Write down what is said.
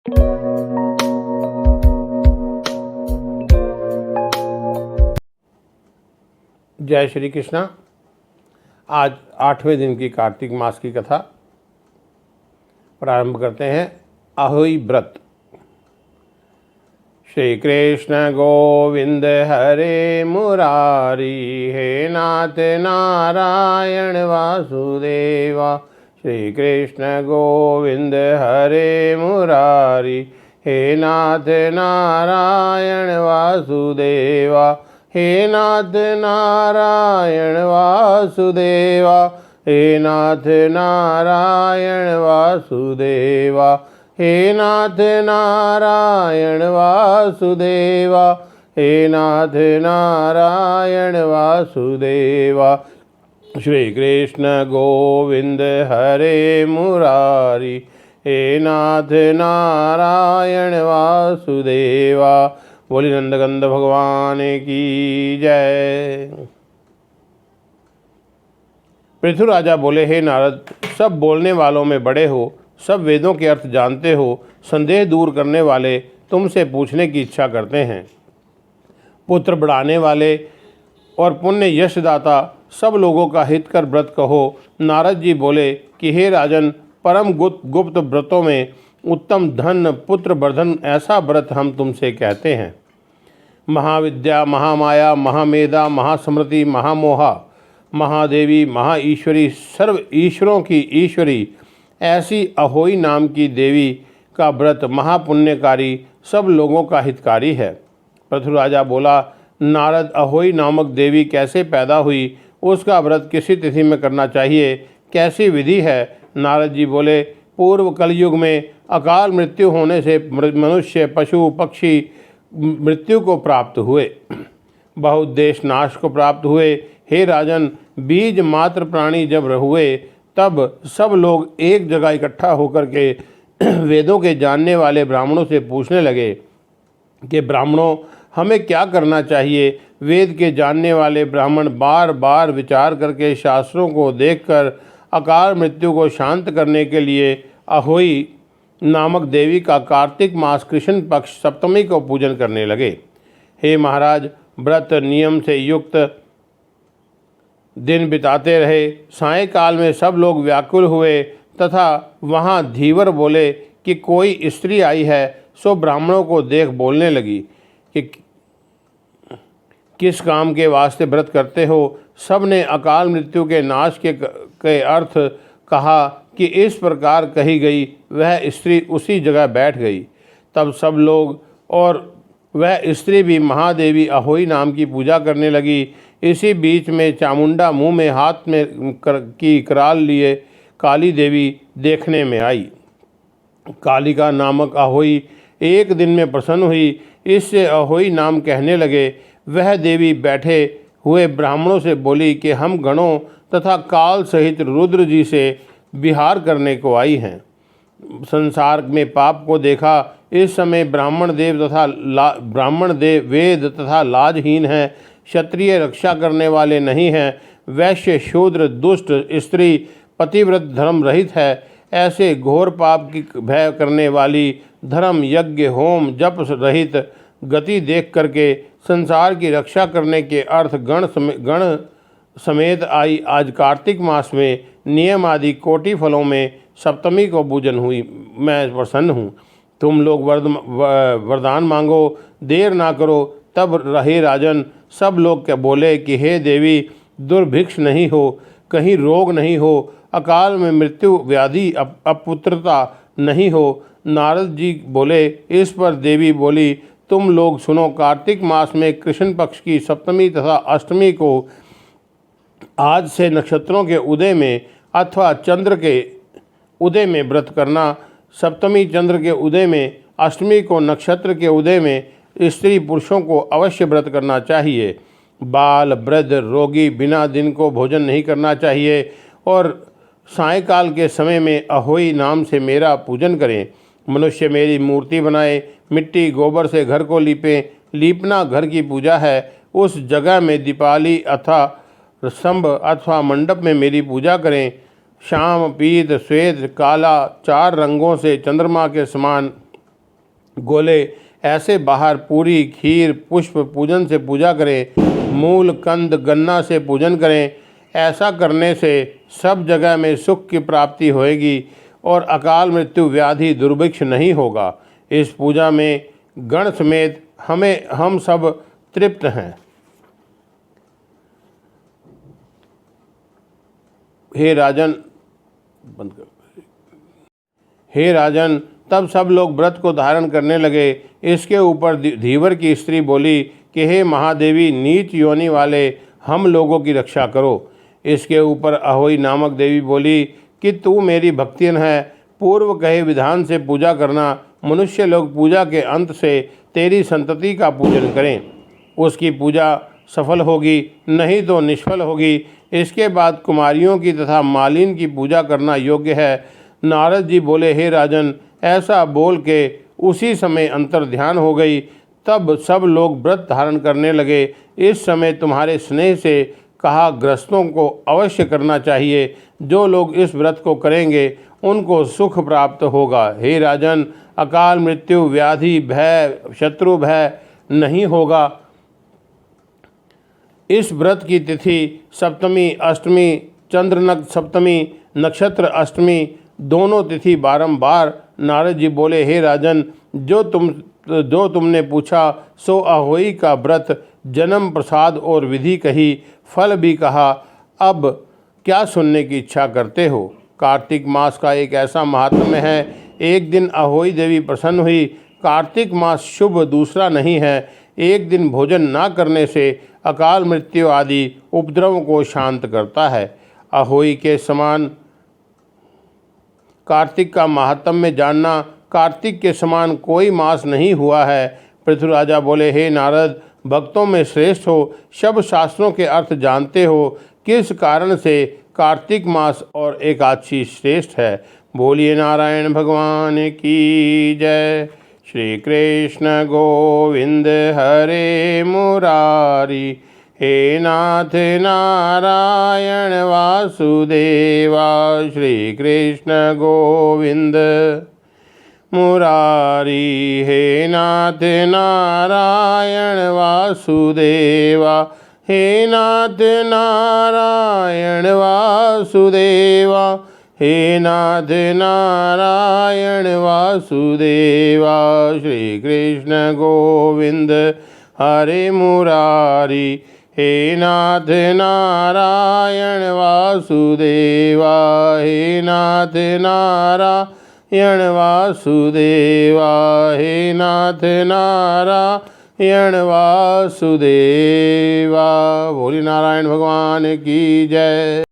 जय श्री कृष्णा। आज 8वें दिन की कार्तिक मास की कथा प्रारंभ करते हैं। अहोई व्रत। श्री कृष्ण गोविंद हरे मुरारी, हे नाथ नारायण वासुदेवा। श्री कृष्ण गोविंद हरे मुरारी, हे नाथ नारायण वासुदेवा। हे नाथ नारायण वासुदेवा, हे नाथ नारायण वासुदेवा, हे नाथ नारायण वासुदेवा, हे नाथ नारायण वासुदेवा। श्री कृष्ण गोविंद हरे मुरारी, हे नाथ नारायण वासुदेवा। बोली नंदगंध भगवान की जय। पृथु राजा बोले, हे नारद, सब बोलने वालों में बड़े हो, सब वेदों के अर्थ जानते हो, संदेह दूर करने वाले तुमसे पूछने की इच्छा करते हैं। पुत्र बढ़ाने वाले और पुण्य यशदाता सब लोगों का हित कर व्रत कहो। नारद जी बोले कि हे राजन, परम गुप्त व्रतों में उत्तम धन पुत्र वर्धन ऐसा व्रत हम तुमसे कहते हैं। महाविद्या, महामाया, महामेधा, महास्मृति, महामोहा, महादेवी, महाईश्वरी, सर्व ईश्वरों की ईश्वरी ऐसी अहोई नाम की देवी का व्रत महापुण्यकारी, सब लोगों का हितकारी है। पृथु राजा बोला, नारद, अहोई नामक देवी कैसे पैदा हुई, उसका व्रत किसी तिथि में करना चाहिए, कैसी विधि है? नारद जी बोले, पूर्व कलयुग में अकाल मृत्यु होने से मनुष्य, पशु, पक्षी मृत्यु को प्राप्त हुए, बहुत देश नाश को प्राप्त हुए। हे राजन, बीज मात्र प्राणी जब हुए तब सब लोग एक जगह इकट्ठा होकर के वेदों के जानने वाले ब्राह्मणों से पूछने लगे कि ब्राह्मणों, हमें क्या करना चाहिए? वेद के जानने वाले ब्राह्मण बार बार विचार करके शास्त्रों को देखकर अकाल मृत्यु को शांत करने के लिए अहोई नामक देवी का कार्तिक मास कृष्ण पक्ष सप्तमी को पूजन करने लगे। हे महाराज, व्रत नियम से युक्त दिन बिताते रहे। सायंकाल में सब लोग व्याकुल हुए तथा वहाँ धीवर बोले कि कोई स्त्री आई है। सो ब्राह्मणों को देख बोलने लगी कि किस काम के वास्ते व्रत करते हो? सब ने अकाल मृत्यु के नाश के अर्थ कहा कि इस प्रकार कही गई। वह स्त्री उसी जगह बैठ गई। तब सब लोग और वह स्त्री भी महादेवी अहोई नाम की पूजा करने लगी। इसी बीच में चामुंडा मुंह में हाथ में की कराल लिए काली देवी देखने में आई। कालिका नामक अहोई एक दिन में प्रसन्न हुई, इससे अहोई नाम कहने लगे। वह देवी बैठे हुए ब्राह्मणों से बोली कि हम गणों तथा काल सहित रुद्र जी से विहार करने को आई हैं। संसार में पाप को देखा। इस समय ब्राह्मण देव वेद तथा लाजहीन हैं, क्षत्रिय रक्षा करने वाले नहीं हैं, वैश्य, शूद्र, दुष्ट, स्त्री, पतिव्रत धर्म रहित है। ऐसे घोर पाप की भय करने वाली, धर्म, यज्ञ, होम, जप रहित गति देख करके संसार की रक्षा करने के अर्थ गण समेत आई आज कार्तिक मास में नियम आदि कोटि फलों में सप्तमी को पूजन हुई। मैं प्रसन्न हूँ। तुम लोग वरदान मांगो, देर ना करो। तब रहे राजन, सब लोग क्या बोले कि हे देवी, दुर्भिक्ष नहीं हो, कहीं रोग नहीं हो, अकाल में मृत्यु, व्याधि, अपुत्रता नहीं हो। नारद जी बोले। इस पर देवी बोली, तुम लोग सुनो, कार्तिक मास में कृष्ण पक्ष की सप्तमी तथा अष्टमी को आज से नक्षत्रों के उदय में अथवा चंद्र के उदय में व्रत करना। सप्तमी चंद्र के उदय में, अष्टमी को नक्षत्र के उदय में स्त्री पुरुषों को अवश्य व्रत करना चाहिए। बाल, वृद्ध, रोगी बिना दिन को भोजन नहीं करना चाहिए और सायंकाल के समय में अहोई नाम से मेरा पूजन करें। मनुष्य मेरी मूर्ति बनाए, मिट्टी गोबर से घर को लीपना घर की पूजा है। उस जगह में दीपावली अथवा स्तंभ अथवा मंडप में मेरी पूजा करें। श्याम, पीत, श्वेत, काला 4 रंगों से चंद्रमा के समान गोले ऐसे बाहर पूरी खीर पुष्प पूजन से पूजा करें, मूल कंद गन्ना से पूजन करें। ऐसा करने से सब जगह में सुख की प्राप्ति होएगी और अकाल मृत्यु व्याधि दुर्भिक्ष नहीं होगा। इस पूजा में गण समेत हम सब तृप्त हैं। हे राजन, तब सब लोग व्रत को धारण करने लगे। इसके ऊपर धीवर की स्त्री बोली कि हे महादेवी, नीच योनि वाले हम लोगों की रक्षा करो। इसके ऊपर अहोई नामक देवी बोली कि तू मेरी भक्तिन है, पूर्व कहे विधान से पूजा करना। मनुष्य लोग पूजा के अंत से तेरी संतति का पूजन करें, उसकी पूजा सफल होगी, नहीं तो निष्फल होगी। इसके बाद कुमारियों की तथा मालिन की पूजा करना योग्य है। नारद जी बोले, हे राजन, ऐसा बोल के उसी समय अंतर ध्यान हो गई। तब सब लोग व्रत धारण करने लगे। इस समय तुम्हारे स्नेह से कहा ग्रस्तों को अवश्य करना चाहिए। जो लोग इस व्रत को करेंगे उनको सुख प्राप्त होगा। हे राजन, अकाल मृत्यु व्याधि भय शत्रु भय नहीं होगा। इस व्रत की तिथि सप्तमी अष्टमी, चंद्रनक सप्तमी, नक्षत्र अष्टमी, दोनों तिथि बारंबार। नारद जी बोले, हे राजन, जो तुमने पूछा सो अहोई का व्रत, जन्म प्रसाद और विधि कही, फल भी कहा। अब क्या सुनने की इच्छा करते हो? कार्तिक मास का एक ऐसा महात्म्य है। एक दिन अहोई देवी प्रसन्न हुई। कार्तिक मास शुभ दूसरा नहीं है। एक दिन भोजन ना करने से अकाल मृत्यु आदि उपद्रवों को शांत करता है। अहोई के समान कार्तिक का महात्म्य जानना, कार्तिक के समान कोई मास नहीं हुआ है। पृथ्वीराजा बोले, हे नारद, भक्तों में श्रेष्ठ हो, सब शास्त्रों के अर्थ जानते हो, किस कारण से कार्तिक मास और एकादशी श्रेष्ठ है? बोलिए नारायण भगवान की जय। श्री कृष्ण गोविंद हरे मुरारी, हे नाथ नारायण वासुदेवा। श्री कृष्ण गोविंद मुरारी, हे नाथ नारायण वासुदेवा। हे नाथ नारायण वासुदेवा। हे नाथ नारायण वासुदेवा। श्री कृष्ण गोविंद हरे मुरारी, हे नाथ नारायण वासुदेवा। हे नाथ नारायण वासुदेवा। हे नाथ नारायण वासुदेवा। भोले नारायण भगवान की जय।